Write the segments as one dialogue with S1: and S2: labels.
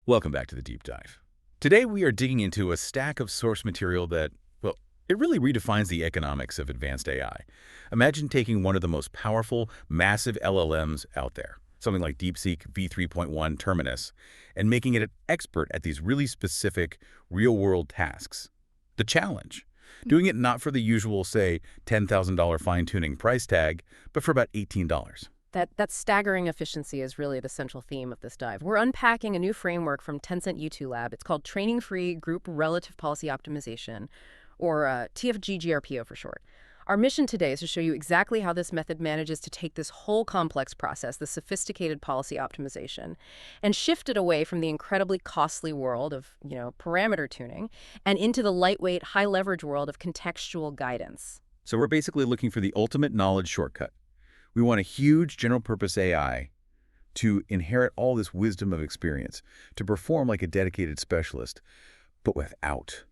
S1: Welcome back to the Deep Dive. Today we are digging into a stack of source material that, well, it really redefines the economics of advanced AI. Imagine taking one of the most powerful, massive LLMs out there, something like DeepSeek v3.1 Terminus, and making it an expert at these really specific, real-world tasks. The challenge? Doing it not for the usual, say, $10,000 fine-tuning price tag, but for about $18.
S2: That staggering efficiency is really the central theme of this dive. We're unpacking a new framework from Tencent U2 Lab. It's called Training-Free Group Relative Policy Optimization, or TFG GRPO for short. Our mission today is to show you exactly how this method manages to take this whole complex process, the sophisticated policy optimization, and shift it away from the incredibly costly world of, parameter tuning and into the lightweight, high-leverage world of contextual guidance.
S1: So we're basically looking for the ultimate knowledge shortcut. We want a huge general-purpose AI to inherit all this wisdom of experience, to perform like a dedicated specialist, but without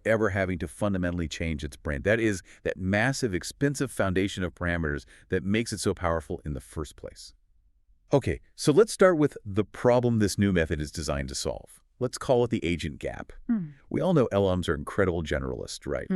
S1: ever having to fundamentally change its brain. That is that massive, expensive foundation of parameters that makes it so powerful in the first place. Okay, so let's start with the problem this new method is designed to solve. Let's call it the agent gap. We all know LLMs are incredible generalists, right?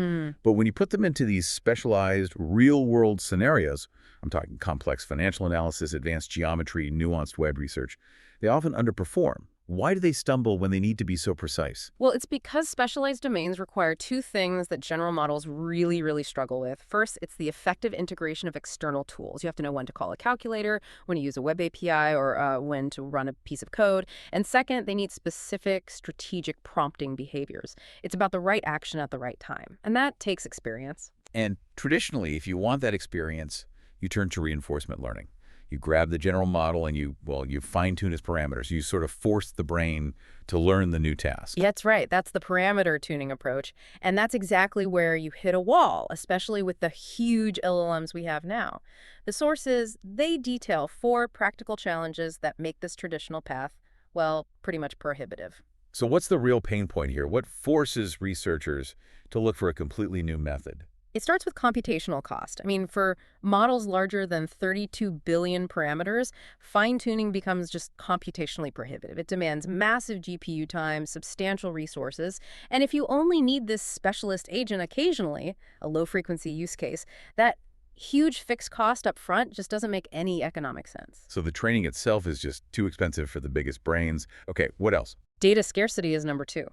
S1: But when you put them into these specialized, real-world scenarios, I'm talking complex financial analysis, advanced geometry, nuanced web research, they often underperform. Why do they stumble when they need to be so precise?
S2: Well, it's because specialized domains require two things that general models really, really struggle with. First, it's the effective integration of external tools. You have to know when to call a calculator, when to use a web API, or when to run a piece of code. And second, they need specific strategic prompting behaviors. It's about the right action at the right time. And that takes experience.
S1: And traditionally, if you want that experience, you turn to reinforcement learning. You grab the general model and you fine-tune its parameters. You sort of force the brain to learn the new task.
S2: Yeah, that's right. That's the parameter tuning approach. And that's exactly where you hit a wall, especially with the huge LLMs we have now. The sources, they detail 4 practical challenges that make this traditional path, well, pretty much prohibitive.
S1: So what's the real pain point here? What forces researchers to look for a completely new method?
S2: It starts with computational cost. For models larger than 32 billion parameters, fine-tuning becomes just computationally prohibitive. It demands massive GPU time, substantial resources, and if you only need this specialist agent occasionally, a low-frequency use case, that huge fixed cost up front just doesn't make any economic sense.
S1: So the training itself is just too expensive for the biggest brains. Okay, what else?
S2: Data scarcity is number 2.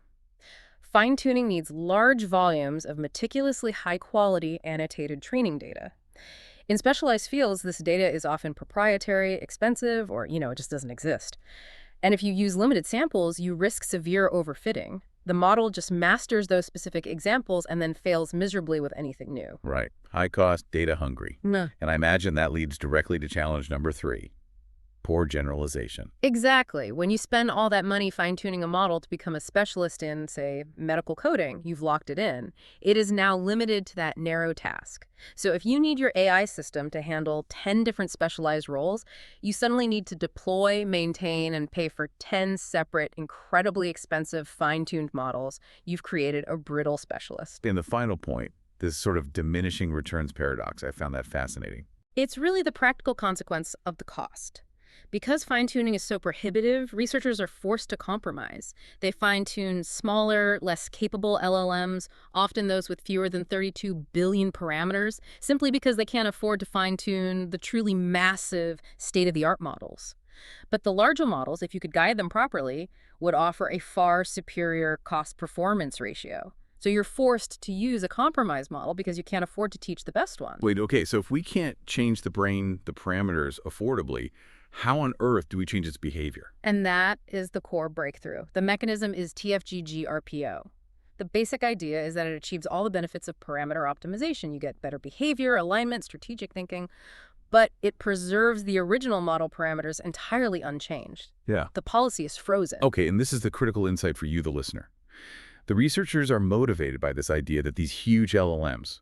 S2: Fine-tuning needs large volumes of meticulously high-quality annotated training data. In specialized fields, this data is often proprietary, expensive, or, it just doesn't exist. And if you use limited samples, you risk severe overfitting. The model just masters those specific examples and then fails miserably with anything new.
S1: Right. High cost, data hungry.
S2: Nah.
S1: And I imagine that leads directly to challenge number 3. Poor generalization.
S2: Exactly. When you spend all that money fine-tuning a model to become a specialist in, say, medical coding, you've locked it in. It is now limited to that narrow task. So if you need your AI system to handle 10 different specialized roles, you suddenly need to deploy, maintain, and pay for 10 separate, incredibly expensive fine-tuned models. You've created a brittle specialist.
S1: In the final point, this sort of diminishing returns paradox, I found that fascinating.
S2: It's really the practical consequence of the cost. Because fine-tuning is so prohibitive, researchers are forced to compromise. They fine-tune smaller, less capable LLMs, often those with fewer than 32 billion parameters, simply because they can't afford to fine-tune the truly massive state-of-the-art models. But the larger models, if you could guide them properly, would offer a far superior cost-performance ratio. So you're forced to use a compromise model because you can't afford to teach the best one.
S1: Wait, okay, so if we can't change the parameters affordably, how on earth do we change its behavior?
S2: And that is the core breakthrough. The mechanism is TFG GRPO. The basic idea is that it achieves all the benefits of parameter optimization. You get better behavior, alignment, strategic thinking, but it preserves the original model parameters entirely unchanged.
S1: Yeah.
S2: The policy is frozen.
S1: Okay, and this is the critical insight for you, the listener. The researchers are motivated by this idea that these huge LLMs,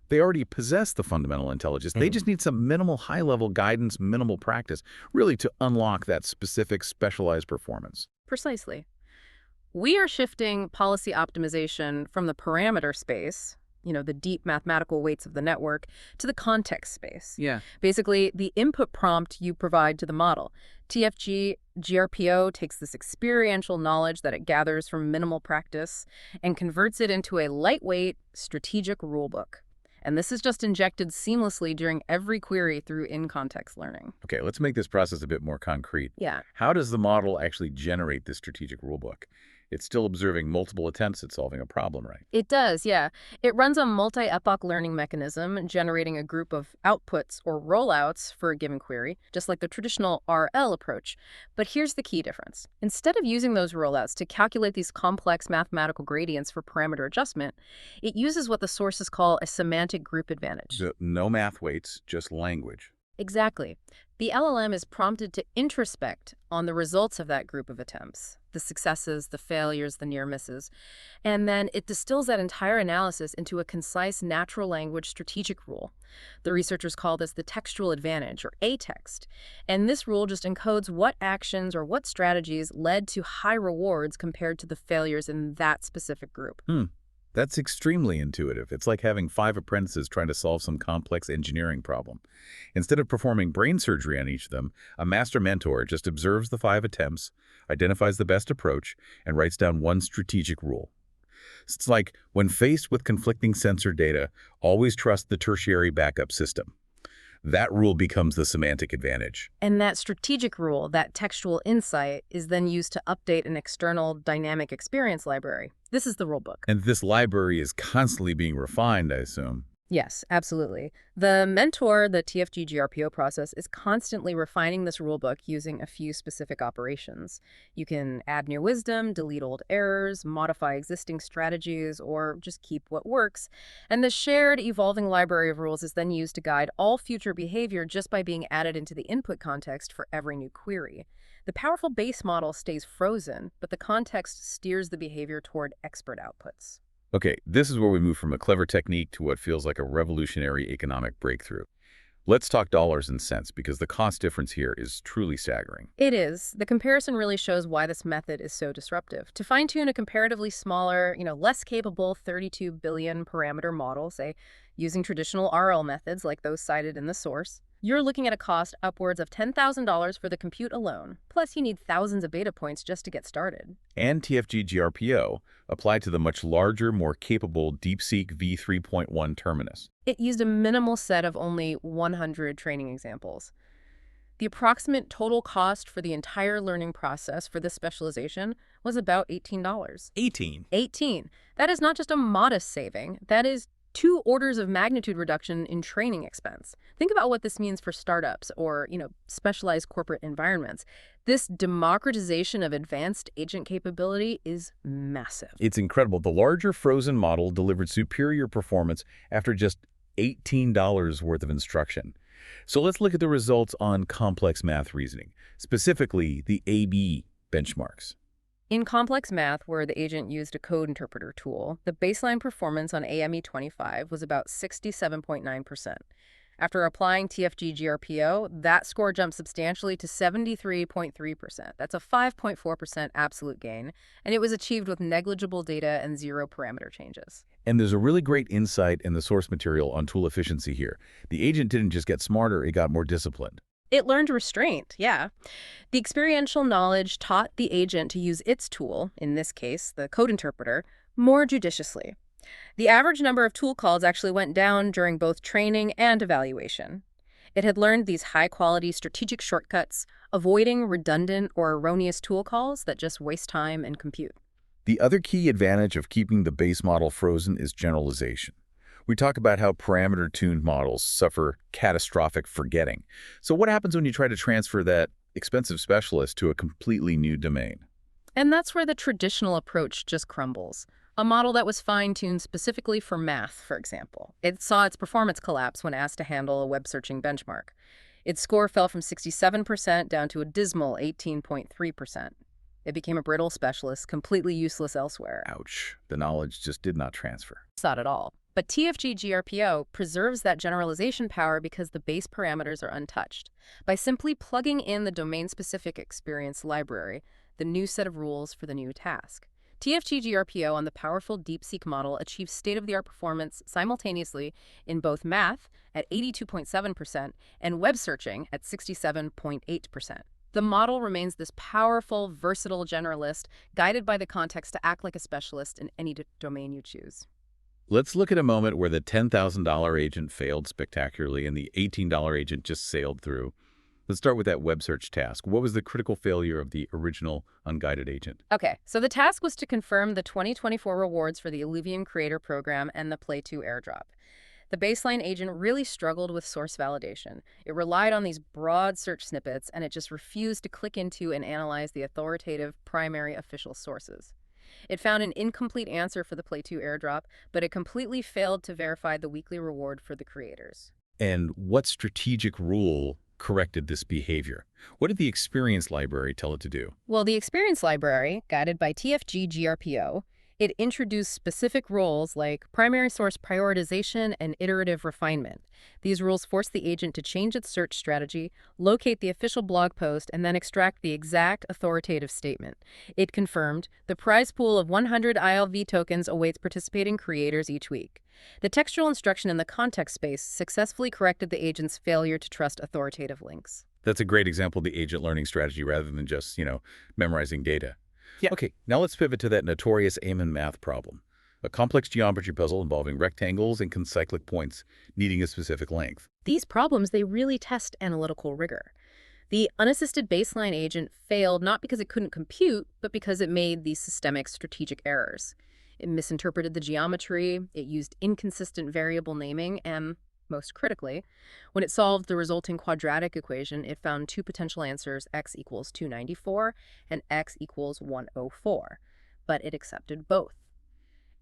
S1: they already possess the fundamental intelligence. They just need some minimal high-level guidance, minimal practice, really to unlock that specific specialized performance.
S2: Precisely. We are shifting policy optimization from the parameter space, the deep mathematical weights of the network, to the context space.
S1: Yeah.
S2: Basically, the input prompt you provide to the model. TFG GRPO takes this experiential knowledge that it gathers from minimal practice and converts it into a lightweight, strategic rulebook. And this is just injected seamlessly during every query through in-context learning.
S1: Okay, let's make this process a bit more concrete.
S2: Yeah.
S1: How does the model actually generate this strategic rulebook? It's still observing multiple attempts at solving a problem, right?
S2: It does, yeah. It runs a multi-epoch learning mechanism, generating a group of outputs or rollouts for a given query, just like the traditional RL approach. But here's the key difference. Instead of using those rollouts to calculate these complex mathematical gradients for parameter adjustment, it uses what the sources call a semantic group advantage.
S1: So no math weights, just language.
S2: Exactly. The LLM is prompted to introspect on the results of that group of attempts, the successes, the failures, the near misses, and then it distills that entire analysis into a concise natural language strategic rule. The researchers call this the textual advantage, or A-text, and this rule just encodes what actions or what strategies led to high rewards compared to the failures in that specific group.
S1: That's extremely intuitive. It's like having 5 apprentices trying to solve some complex engineering problem. Instead of performing brain surgery on each of them, a master mentor just observes the 5 attempts, identifies the best approach, and writes down one strategic rule. It's like, when faced with conflicting sensor data, always trust the tertiary backup system. That rule becomes the semantic advantage.
S2: And that strategic rule, that textual insight, is then used to update an external dynamic experience library. This is the rulebook.
S1: And this library is constantly being refined, I assume.
S2: Yes, absolutely. The mentor, the TFG GRPO process, is constantly refining this rulebook using a few specific operations. You can add new wisdom, delete old errors, modify existing strategies, or just keep what works. And the shared evolving library of rules is then used to guide all future behavior just by being added into the input context for every new query. The powerful base model stays frozen, but the context steers the behavior toward expert outputs.
S1: Okay, this is where we move from a clever technique to what feels like a revolutionary economic breakthrough. Let's talk dollars and cents, because the cost difference here is truly staggering.
S2: It is. The comparison really shows why this method is so disruptive. To fine-tune a comparatively smaller, less capable 32 billion parameter model, say, using traditional RL methods like those cited in the source, you're looking at a cost upwards of $10,000 for the compute alone. Plus, you need thousands of data points just to get started.
S1: And TFG GRPO applied to the much larger, more capable DeepSeek v3.1 terminus.
S2: It used a minimal set of only 100 training examples. The approximate total cost for the entire learning process for this specialization was about $18. 18. That is not just a modest saving. That is 2 orders of magnitude reduction in training expense. Think about what this means for startups or, specialized corporate environments. This democratization of advanced agent capability is massive.
S1: It's incredible. The larger frozen model delivered superior performance after just $18 worth of instruction. So let's look at the results on complex math reasoning, specifically the AB benchmarks.
S2: In complex math, where the agent used a code interpreter tool, the baseline performance on AME25 was about 67.9%. After applying TFG GRPO, that score jumped substantially to 73.3%. That's a 5.4% absolute gain, and it was achieved with negligible data and 0 parameter changes.
S1: And there's a really great insight in the source material on tool efficiency here. The agent didn't just get smarter, it got more disciplined.
S2: It learned restraint, yeah. The experiential knowledge taught the agent to use its tool, in this case, the code interpreter, more judiciously. The average number of tool calls actually went down during both training and evaluation. It had learned these high-quality strategic shortcuts, avoiding redundant or erroneous tool calls that just waste time and compute.
S1: The other key advantage of keeping the base model frozen is generalization. We talk about how parameter-tuned models suffer catastrophic forgetting. So what happens when you try to transfer that expensive specialist to a completely new domain?
S2: And that's where the traditional approach just crumbles. A model that was fine-tuned specifically for math, for example. It saw its performance collapse when asked to handle a web-searching benchmark. Its score fell from 67% down to a dismal 18.3%. It became a brittle specialist, completely useless elsewhere.
S1: Ouch. The knowledge just did not transfer.
S2: Not at all. But TFG GRPO preserves that generalization power because the base parameters are untouched. By simply plugging in the domain-specific experience library, the new set of rules for the new task. TFG GRPO on the powerful DeepSeek model achieves state-of-the-art performance simultaneously in both math at 82.7% and web searching at 67.8%. The model remains this powerful, versatile generalist, guided by the context to act like a specialist in any domain you choose.
S1: Let's look at a moment where the $10,000 agent failed spectacularly and the $18 agent just sailed through. Let's start with that web search task. What was the critical failure of the original unguided agent?
S2: Okay, so the task was to confirm the 2024 rewards for the Illuvium Creator Program and the Play 2 airdrop. The baseline agent really struggled with source validation. It relied on these broad search snippets, and it just refused to click into and analyze the authoritative primary official sources. It found an incomplete answer for the Play 2 airdrop, but it completely failed to verify the weekly reward for the creators.
S1: And what strategic rule corrected this behavior? What did the experience library tell it to do?
S2: Well, the experience library, guided by TFG GRPO, it introduced specific rules like primary source prioritization and iterative refinement. These rules force the agent to change its search strategy, locate the official blog post, and then extract the exact authoritative statement. It confirmed the prize pool of 100 ILV tokens awaits participating creators each week. The textual instruction in the context space successfully corrected the agent's failure to trust authoritative links.
S1: That's a great example of the agent learning strategy rather than just, memorizing data. Yeah. Okay, now let's pivot to that notorious Amen math problem, a complex geometry puzzle involving rectangles and concyclic points needing a specific length.
S2: These problems, they really test analytical rigor. The unassisted baseline agent failed not because it couldn't compute, but because it made these systemic strategic errors. It misinterpreted the geometry, it used inconsistent variable naming, and, most critically, when it solved the resulting quadratic equation, it found two potential answers, x equals 294 and x equals 104, but it accepted both.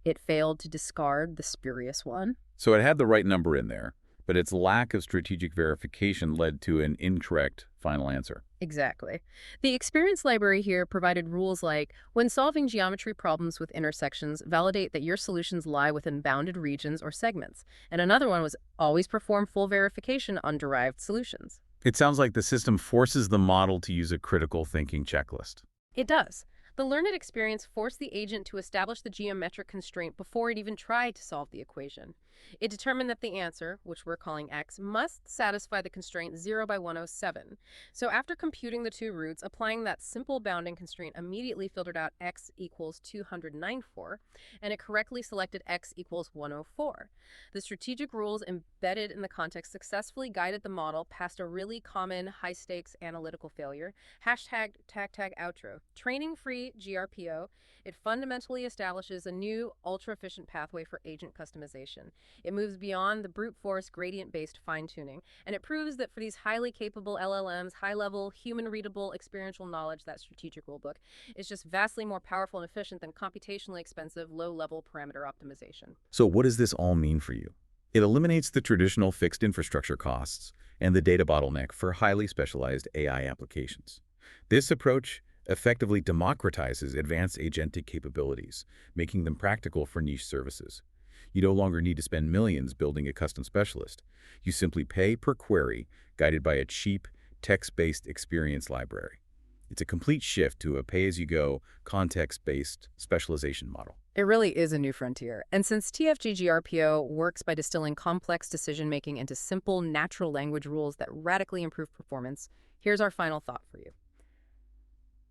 S2: It failed to discard the spurious one.
S1: So it had the right number in there, but its lack of strategic verification led to an incorrect final answer.
S2: Exactly. The experience library here provided rules like, when solving geometry problems with intersections, validate that your solutions lie within bounded regions or segments. And another one was, always perform full verification on derived solutions.
S1: It sounds like the system forces the model to use a critical thinking checklist.
S2: It does. The learned experience forced the agent to establish the geometric constraint before it even tried to solve the equation. It determined that the answer, which we're calling x, must satisfy the constraint 0 by 107. So after computing the two roots, applying that simple bounding constraint immediately filtered out x equals 294, and it correctly selected x equals 104. The strategic rules embedded in the context successfully guided the model past a really common high-stakes analytical failure, hashtag tag outro. Training-free GRPO, it fundamentally establishes a new, ultra-efficient pathway for agent customization. It moves beyond the brute force gradient-based fine-tuning, and it proves that for these highly capable LLMs, high-level, human-readable experiential knowledge, that strategic rulebook, is just vastly more powerful and efficient than computationally expensive, low-level parameter optimization.
S1: So what does this all mean for you? It eliminates the traditional fixed infrastructure costs and the data bottleneck for highly specialized AI applications. This approach effectively democratizes advanced agentic capabilities, making them practical for niche services. You no longer need to spend millions building a custom specialist. You simply pay per query, guided by a cheap, text-based experience library. It's a complete shift to a pay-as-you-go, context-based specialization model.
S2: It really is a new frontier. And since TFG GRPO works by distilling complex decision-making into simple, natural language rules that radically improve performance, here's our final thought for you.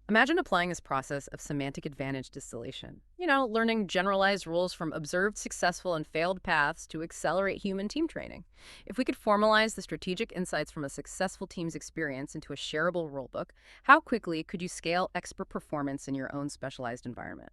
S2: Imagine applying this process of semantic advantage distillation. Learning generalized rules from observed successful and failed paths to accelerate human team training. If we could formalize the strategic insights from a successful team's experience into a shareable rulebook, how quickly could you scale expert performance in your own specialized environment?